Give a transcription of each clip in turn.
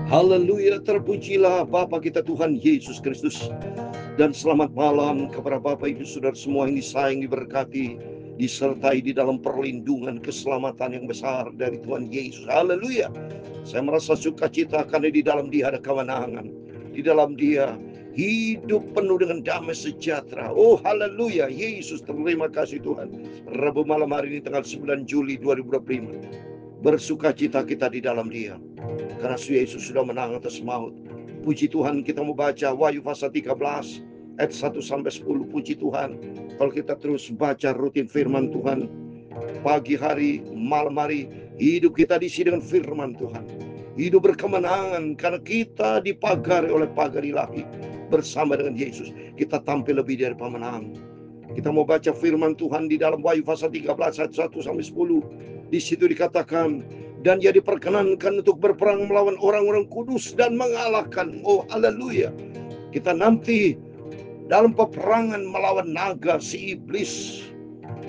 Haleluya, terpujilah Bapa kita Tuhan Yesus Kristus. Dan selamat malam kepada Bapak Ibu Saudara semua yang disayang, diberkati, disertai di dalam perlindungan keselamatan yang besar dari Tuhan Yesus. Haleluya. Saya merasa sukacita karena di dalam Dia ada kemenangan. Di dalam Dia hidup penuh dengan damai sejahtera. Oh haleluya, Yesus, terima kasih Tuhan. Rabu malam hari ini tanggal 9 Juli 2025. Bersukacita kita di dalam Dia, karena Yesus sudah menang atas maut. Puji Tuhan, kita mau baca Wahyu pasal 13 ayat 1 sampai 10. Puji Tuhan, kalau kita terus baca rutin firman Tuhan, pagi hari, malam hari, hidup kita diisi dengan firman Tuhan. Hidup berkemenangan karena kita dipagari oleh pagar ilahi. Bersama dengan Yesus, kita tampil lebih dari pemenang. Kita mau baca firman Tuhan di dalam Wahyu pasal 13 ayat 1 sampai 10. Di situ dikatakan, dan ia diperkenankan untuk berperang melawan orang-orang kudus dan mengalahkan. Oh haleluya. Kita nanti dalam peperangan melawan naga, si iblis,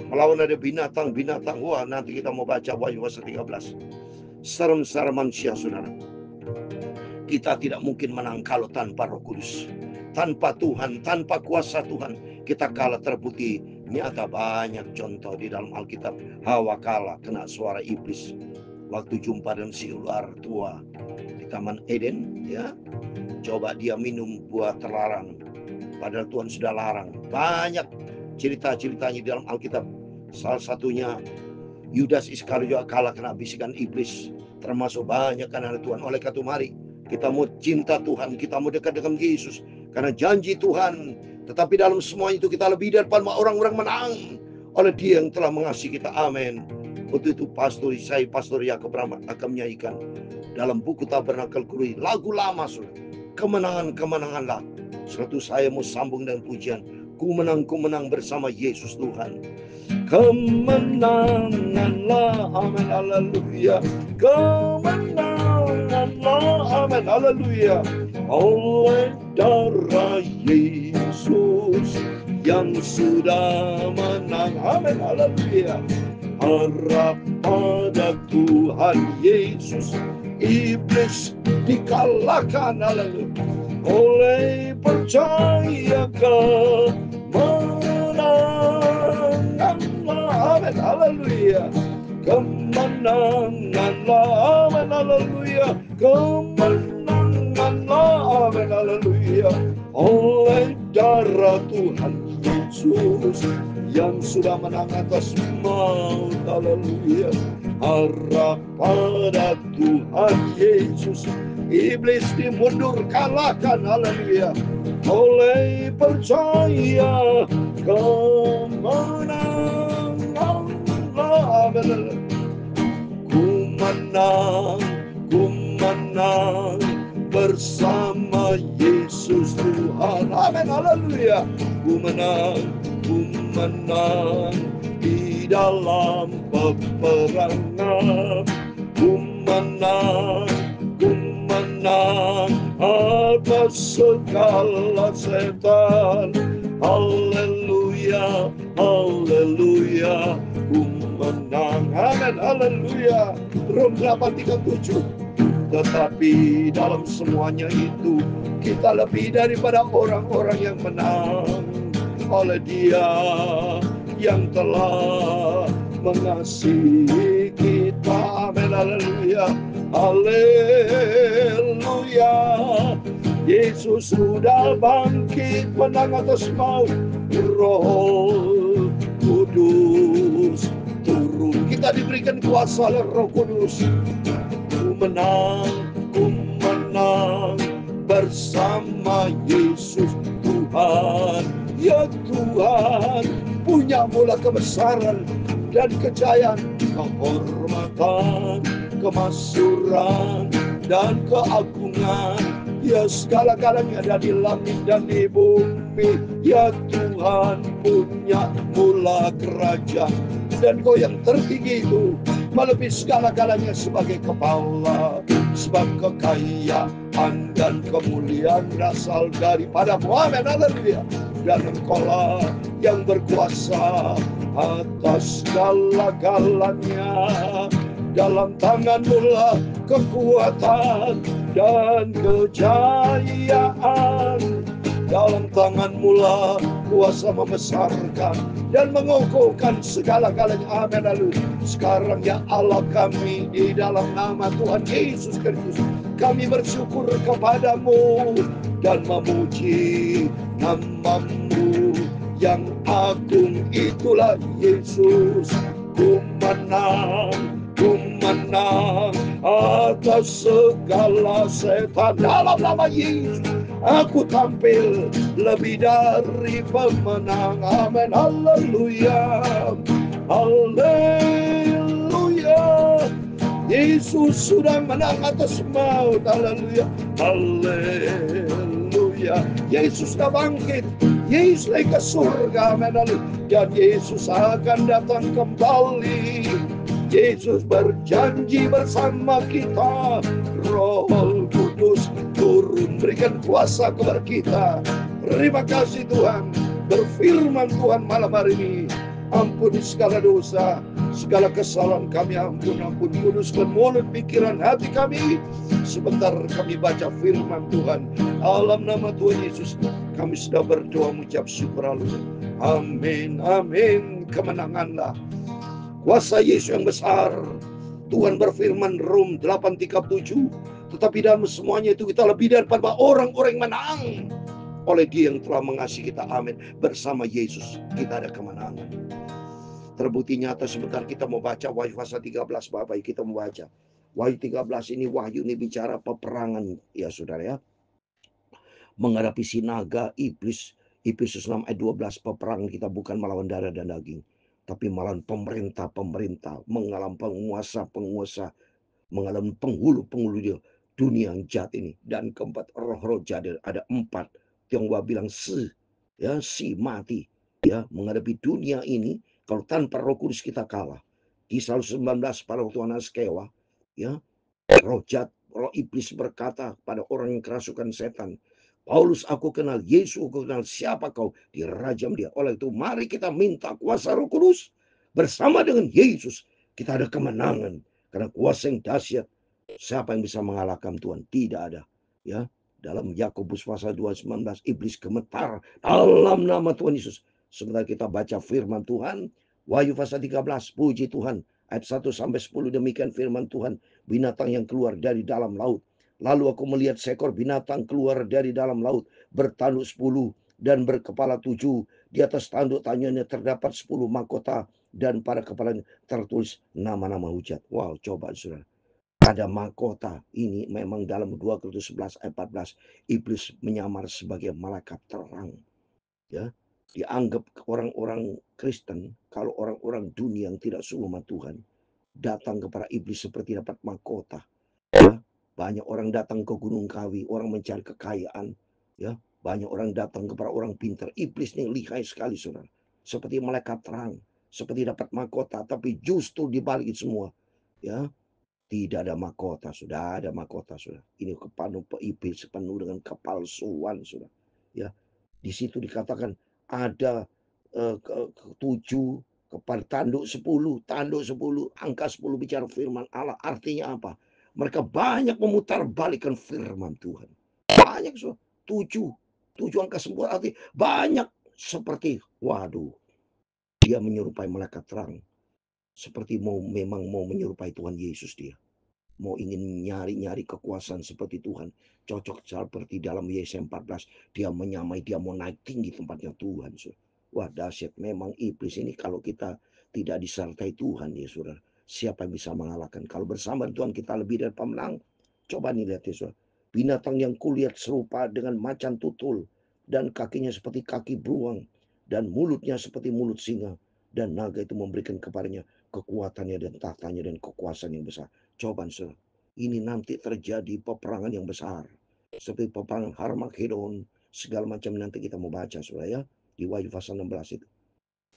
melawan ada binatang-binatang. Wah, nanti kita mau baca Wahyu pasal 13. Serem-serem manusia, saudara. Kita tidak mungkin menang kalau tanpa Roh Kudus. Tanpa Tuhan, tanpa kuasa Tuhan, kita kalah. Terbukti nyata banyak contoh di dalam Alkitab. Hawa kalah kena suara iblis waktu jumpa dengan si ular tua di Taman Eden, ya. Coba dia minum buah terlarang, padahal Tuhan sudah larang. Banyak cerita-ceritanya di dalam Alkitab. Salah satunya Yudas Iskariot kalah kena bisikan iblis. Termasuk banyak anak Tuhan. Oleh karena itu mari kita mau cinta Tuhan, kita mau dekat dengan Yesus, karena janji Tuhan. Tetapi dalam semua itu kita lebih daripada orang-orang menang oleh Dia yang telah mengasihi kita. Amin. Untuk itu Pastor Yakub Rahmat akan menyanyikan dalam buku Tabernakel Kurui lagu lama, sudah kemenangan-kemenanganlah. Suatu saya mau sambung dengan pujian, ku menang bersama Yesus Tuhan. Kemenanganlah, amin, haleluya. Kemenanganlah, amin, haleluya. Oleh darah Yesus yang sudah menang, amin, haleluya. Harap pada Tuhan Yesus, iblis dikalahkan, haleluya. Oleh percaya kemenanganlah, amin, haleluya. Kemenanganlah, amin, haleluya. Kemenanganlah, amin, haleluya. Oleh darah Tuhan Yesus yang sudah menang atas maut, haleluya. Harap pada Tuhan Yesus, iblis dimundur kalahkan, haleluya. Oleh percaya kemenanganlah, amin. Ku menang bersama Yesus Tuhan, amin, haleluya. Ku menang di dalam peperangan. Ku menang atas segala setan, haleluya, haleluya. Ku menang, amin, haleluya. Rom 8:37. Tetapi dalam semuanya itu kita lebih daripada orang-orang yang menang oleh Dia yang telah mengasihi kita, amin, haleluya, haleluya. Yesus sudah bangkit, menang atas maut. Roh Kudus turun, kita diberikan kuasa oleh Roh Kudus. Ku menang bersama Yesus Tuhan. Ya Tuhan, punya mula kebesaran dan kejayaan, kehormatan, kemakmuran dan keagungan. Ya segala-galanya ada di langit dan di bumi. Ya Tuhan, punya mula kerajaan, dan Kau yang tertinggi itu melebihi segala-galanya sebagai kepala. Sebab kekayaan dan kemuliaan berasal daripada-Mu, amin, haleluya. Dan Engkau-lah yang berkuasa atas segala-galanya. dalam tangan-Mu lah kekuatan dan kejayaan. Dalam tangan-Mu lah kuasa membesarkan dan mengokohkan segala-galanya. Amin. Lalu sekarang ya Allah kami, di dalam nama Tuhan Yesus Kristus, kami bersyukur kepadamu dan memuji nama-Mu yang agung. Itulah Yesus. Ku menang atas segala setan. Dalam nama Yesus aku tampil lebih dari pemenang. Amin. Haleluya. Haleluya. Yesus sudah menang atas maut. Haleluya. Haleluya. Yesus sudah bangkit. Yesus naik ke surga. Amin. Dan Yesus akan datang kembali. Yesus berjanji bersama kita. Roh Kudus turun berikan kuasa kepada kita. Terima kasih Tuhan. Berfirman Tuhan malam hari ini, ampuni segala dosa, segala kesalahan kami, ampun kuduskan mulut, pikiran, hati kami. Sebentar kami baca firman Tuhan. Dalam nama Tuhan Yesus kami sudah berdoa mengucap syukur. Amin. Amin. Kemenanganlah kuasa Yesus yang besar. Tuhan berfirman Rom 8:37, tetapi dalam semuanya itu kita lebih daripada orang-orang menang oleh Dia yang telah mengasihi kita. Amin. Bersama Yesus kita ada kemenangan. Terbukti nyata. Sebentar kita mau baca Wahyu pasal 13. Bapak kita mau baca Wahyu 13 ini. Wahyu ini bicara peperangan ya saudara ya, menghadapi si naga iblis. Efesus 6 ayat 12, peperangan kita bukan melawan darah dan daging, tapi melawan pemerintah-pemerintah, mengalami penguasa-penguasa, mengalami penghulu-penghulu di dunia yang jahat ini. Dan keempat, roh-roh jahat. Ada 4. Tionghoa bilang si mati ya, menghadapi dunia ini. Kalau tanpa Roh Kudus kita kalah. Kisah 19 pada waktu anak Skewa ya, roh jahat, roh iblis berkata pada orang yang kerasukan setan, Paulus aku kenal, Yesus aku kenal, siapa kau? Dirajam dia. Oleh itu mari kita minta kuasa Roh Kudus. Bersama dengan Yesus kita ada kemenangan, karena kuasa yang dahsyat. Siapa yang bisa mengalahkan Tuhan? Tidak ada ya. Dalam Yakobus pasal 2:19, iblis gemetar dalam nama Tuhan Yesus. Sebentar kita baca firman Tuhan. Wahyu pasal 13, puji Tuhan ayat 1-10, demikian firman Tuhan. Binatang yang keluar dari dalam laut. Lalu aku melihat seekor binatang keluar dari dalam laut, bertanduk 10 dan berkepala 7. Di atas tanduk tanyanya terdapat 10 mahkota, dan pada kepalanya tertulis nama-nama hujat. Wow, coba saudara. Ada mahkota. Ini memang dalam 2 Korintus 11 ayat 14. Iblis menyamar sebagai malaikat terang. Ya, dianggap orang-orang Kristen, kalau orang-orang dunia yang tidak seumat Tuhan, datang kepada iblis seperti dapat mahkota. Ya, banyak orang datang ke Gunung Kawi, orang mencari kekayaan. Ya, banyak orang datang kepada orang pintar. Iblis ini lihai sekali saudara. Seperti malaikat terang, seperti dapat mahkota, tapi justru dibalik semua, ya, tidak ada mahkota. Sudah ada mahkota sudah. Ini iblis penuh dengan kepalsuan sudah. Ya, di situ dikatakan ada 7 kepada tanduk 10, angka 10 bicara firman Allah. Artinya apa? Mereka banyak memutarbalikkan firman Tuhan. Banyak so, 7 angka 10 arti banyak, seperti waduh, dia menyerupai malaikat terang. Seperti memang mau menyerupai Tuhan Yesus dia. Mau ingin nyari kekuasaan seperti Tuhan. Cocok seperti dalam Yesaya 14. Dia menyamai, dia mau naik tinggi tempatnya Tuhan. So. Wah dahsyat memang iblis ini kalau kita tidak disertai Tuhan ya saudara. Siapa yang bisa mengalahkan? Kalau bersama Tuhan kita lebih dari pemenang. Coba nih lihat ya saudara. Binatang yang kulihat serupa dengan macan tutul. Dan kakinya seperti kaki beruang. Dan mulutnya seperti mulut singa. Dan naga itu memberikan kepadanya kekuatannya dan tahtanya dan kekuasaan yang besar. Coba saudara. Ini nanti terjadi peperangan yang besar. Seperti peperangan Harmagedon. Segala macam nanti kita mau baca saudara ya. Di Wahyu pasal 16 itu.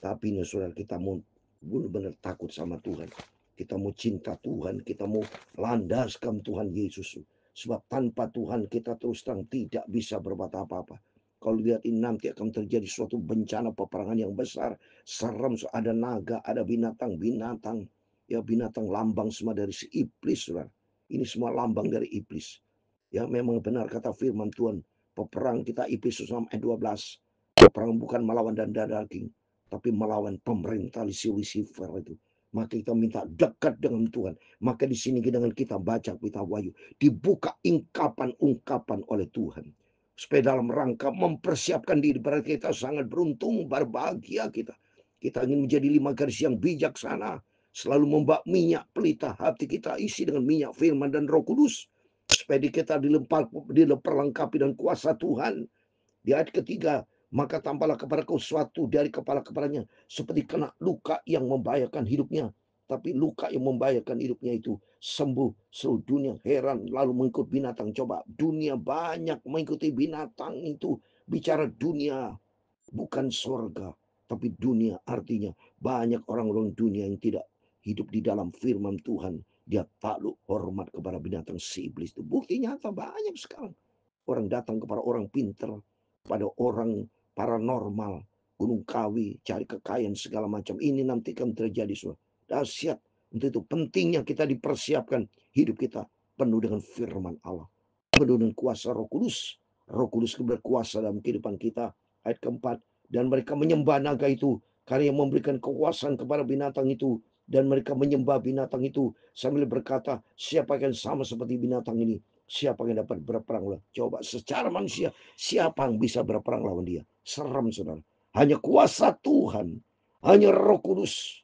Tapi nih saudara, kita mau benar-benar takut sama Tuhan. Kita mau cinta Tuhan. Kita mau landaskan Tuhan Yesus. Sebab tanpa Tuhan kita terus terang tidak bisa berbuat apa-apa. Kalau lihat ini nanti akan terjadi suatu bencana peperangan yang besar. Serem, ada naga, ada binatang-binatang. Ya, binatang lambang semua dari si iblis, saudara. Ini semua lambang dari iblis. Ya, memang benar kata firman Tuhan. Peperang kita, Efesus 6 ayat 12. Peperang bukan melawan dan daging, tapi melawan pemerintah Lucifer itu. Maka kita minta dekat dengan Tuhan. Maka di sini dengan kita baca kitab Wahyu, dibuka ungkapan oleh Tuhan. Supaya dalam rangka mempersiapkan diri, berarti kita sangat beruntung, berbahagia kita. Kita ingin menjadi 5 garis yang bijaksana. Selalu membawa minyak pelita hati kita isi dengan minyak firman dan Roh Kudus. Supaya kita diperlengkapi dengan kuasa Tuhan. Di ayat ketiga, maka tampaklah kepada kau suatu dari kepala-kepalanya seperti kena luka yang membahayakan hidupnya. Tapi luka yang membahayakan hidupnya itu sembuh. Seluruh dunia heran lalu mengikut binatang. Coba, dunia banyak mengikuti binatang itu. Bicara dunia, bukan surga, tapi dunia. Artinya banyak orang-orang dunia yang tidak hidup di dalam firman Tuhan. Dia takluk hormat kepada binatang si iblis itu. Bukti nyata banyak sekarang. Orang datang kepada orang pintar, pada orang paranormal, gunung kawi, cari kekayaan segala macam. Ini nanti kan terjadi semua. Dahsyat. Untuk itu pentingnya kita dipersiapkan hidup kita penuh dengan firman Allah. Penuh dengan kuasa Roh Kudus. Roh Kudus berkuasa dalam kehidupan kita. Ayat keempat. Dan mereka menyembah naga itu karena yang memberikan kekuasaan kepada binatang itu. Dan mereka menyembah binatang itu sambil berkata, siapa yang sama seperti binatang ini? Siapa yang dapat berperang lawan? Coba secara manusia, siapa yang bisa berperang lawan dia? Seram, saudara. Hanya kuasa Tuhan. Hanya Roh Kudus.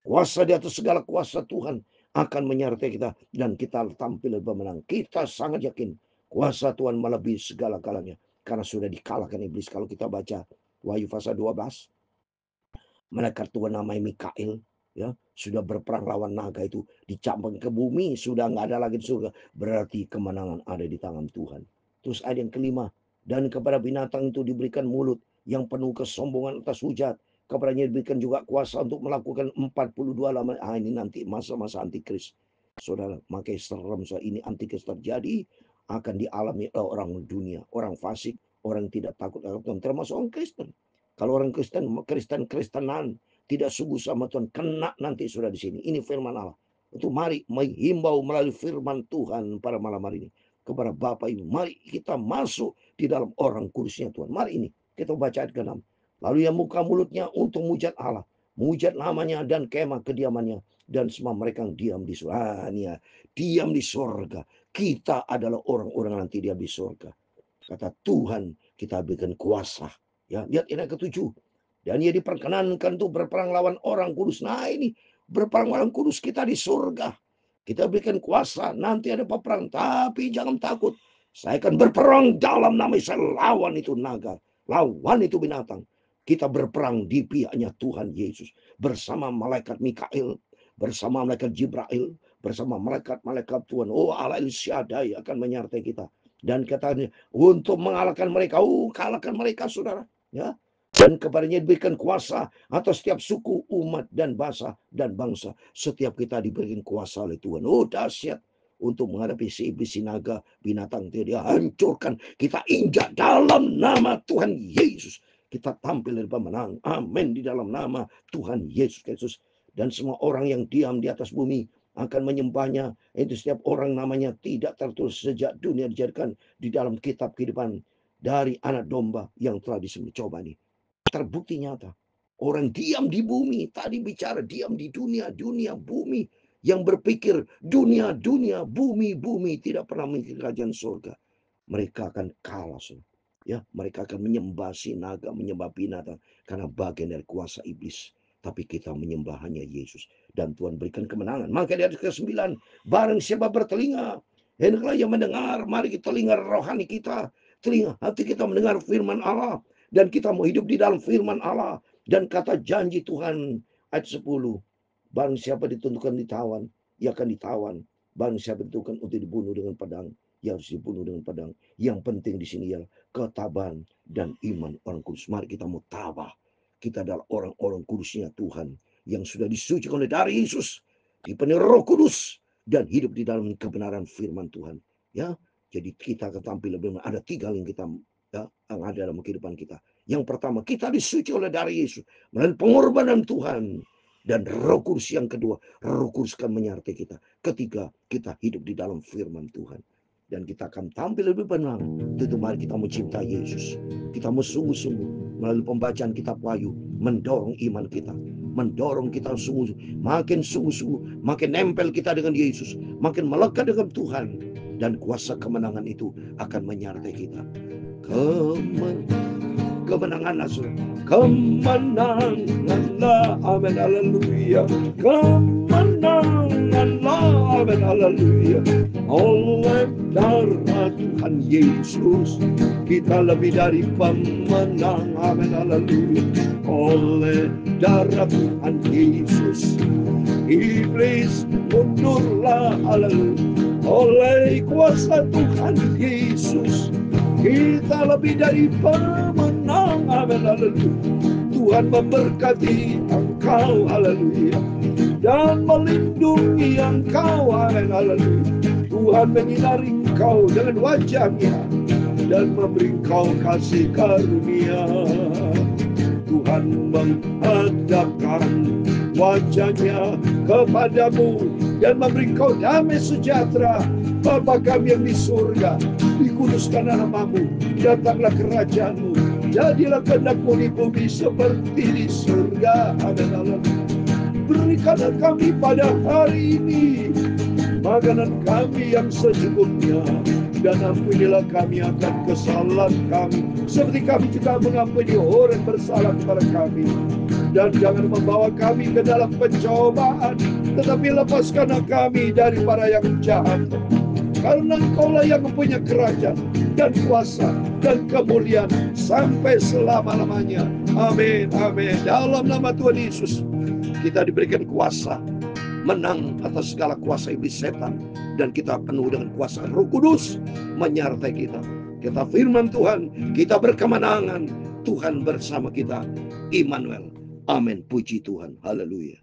Kuasa di atas segala kuasa Tuhan akan menyertai kita. Dan kita tampil lebih menang. Kita sangat yakin kuasa Tuhan melebihi segala-galanya. Karena sudah dikalahkan iblis. Kalau kita baca Wahyu pasal 12. Malaikat Tuhan namanya Mikael. Ya, sudah berperang lawan naga itu, dicampang ke bumi, sudah nggak ada lagi di surga. Berarti kemenangan ada di tangan Tuhan. Terus ayat yang kelima, dan kepada binatang itu diberikan mulut yang penuh kesombongan atas hujat. Kepadanya diberikan juga kuasa untuk melakukan 42 lama. Ini nanti masa-masa antikris. Saudara, makanya serem soal ini antikris terjadi akan dialami oleh orang dunia, orang fasik, orang tidak takut akan Tuhan, termasuk orang Kristen. Kalau orang Kristenan tidak sungguh sama Tuhan, kena nanti sudah di sini. Ini firman Allah. Untuk mari menghimbau melalui firman Tuhan pada malam hari ini kepada Bapak Ibu. Mari kita masuk di dalam orang kudusnya Tuhan. Mari ini kita baca ayat ke-6. Lalu yang muka mulutnya untuk mujat Allah, mujat namanya dan kemah kediamannya, dan semua mereka yang diam di surga. Diam di surga. Kita adalah orang-orang nanti diam di surga. Kata Tuhan, kita berikan kuasa. Ya, lihat ini ke-7. Dan ia diperkenankan untuk berperang lawan orang kudus. Nah ini, berperang lawan kudus kita di surga. Kita berikan kuasa, nanti ada peperang. Tapi jangan takut. Saya akan berperang dalam nama saya, lawan itu naga. Lawan itu binatang. Kita berperang di pihaknya Tuhan Yesus. Bersama malaikat Mikael. Bersama malaikat Jibril. Bersama malaikat-malaikat Tuhan. Oh, Allah El Shaddai akan menyertai kita. Dan katanya, untuk mengalahkan mereka. Kalahkan mereka, saudara. Ya, dan kepadanya diberikan kuasa atas setiap suku, umat, dan bahasa, dan bangsa. Setiap kita diberikan kuasa oleh Tuhan. Oh, dahsyat. Untuk menghadapi si iblis, si naga, binatang itu dia hancurkan. Kita injak dalam nama Tuhan Yesus. Kita tampil dari pemenang. Amin. Di dalam nama Tuhan Yesus Kristus. Dan semua orang yang diam di atas bumi akan menyembahnya. Itu setiap orang namanya tidak tertulis sejak dunia dijadikan di dalam kitab kehidupan dari anak domba yang telah disembelih. Coba nih. Terbukti nyata. Orang diam di bumi. Tadi bicara diam di dunia, bumi. Yang berpikir dunia, bumi. Tidak pernah mengikuti kerajaan surga. Mereka akan kalah. Ya, mereka akan menyembah si naga, menyembah binatang. Karena bagian dari kuasa iblis. Tapi kita menyembah hanya Yesus. Dan Tuhan berikan kemenangan. Maka di ayat ke-9. Barang siapa bertelinga. Hendaklah yang mendengar. Mari kita telinga rohani kita. Telinga hati kita mendengar firman Allah. Dan kita mau hidup di dalam firman Allah. Dan kata janji Tuhan. Ayat 10. Barang siapa ditentukan ditawan. Ia akan ditawan. Barang siapa ditentukan untuk dibunuh dengan pedang. Ia harus dibunuh dengan pedang. Yang penting di sini ialah ketabahan dan iman orang kudus. Mari kita mau tabah. Kita adalah orang-orang kudusnya Tuhan. Yang sudah disucikan oleh dari Yesus. Dipenuhi Roh Kudus. Dan hidup di dalam kebenaran firman Tuhan. Ya, jadi kita akan tampil lebih. Ada 3 hal yang kita yang ada dalam kehidupan kita. Yang pertama, kita disuci oleh darah Yesus melalui pengorbanan Tuhan. Dan Roh Kudus yang kedua, Roh Kudus akan menyertai kita ketika kita hidup di dalam firman Tuhan. Dan kita akan tampil lebih benar. Tentu mari kita mencintai Yesus. Kita mau sungguh-sungguh melalui pembacaan kitab Wahyu mendorong iman kita, mendorong kita makin sungguh-sungguh, makin nempel kita dengan Yesus, makin melekat dengan Tuhan, dan kuasa kemenangan itu akan menyertai kita. Kemenanganlah, kemenanganlah, amin, haleluya. Kemenanganlah, amin, haleluya. Oleh darah Tuhan Yesus, kita lebih dari pemenang, amin, haleluya. Oleh darah Tuhan Yesus, iblis mundurlah, haleluya. Oleh kuasa Tuhan Yesus, kita lebih dari pemenang, amin, haleluya. Tuhan memberkati engkau, haleluya, dan melindungi engkau, amin, haleluya. Tuhan menyinari engkau dengan wajah-Nya dan memberi engkau kasih karunia. Tuhan menghadapkan wajah-Nya kepadamu dan memberi engkau damai sejahtera. Bapa kami yang di surga, dikuduskan namamu, datanglah kerajaan-Mu, jadilah kehendak-Mu di bumi seperti di surga. Amin. Berikanlah kami pada hari ini makanan kami yang secukupnya, dan ampunilah kami akan kesalahan kami, seperti kami juga mengampuni orang bersalah kepada kami. Dan jangan membawa kami ke dalam pencobaan, tetapi lepaskanlah kami daripada yang jahat. Karena Engkaulah yang mempunyai kerajaan dan kuasa dan kemuliaan sampai selama-lamanya. Amin, amin. Dalam nama Tuhan Yesus, kita diberikan kuasa menang atas segala kuasa iblis setan, dan kita penuh dengan kuasa Roh Kudus menyertai kita. Kita firman Tuhan, kita berkemenangan. Tuhan bersama kita, Immanuel. Amin. Puji Tuhan. Haleluya.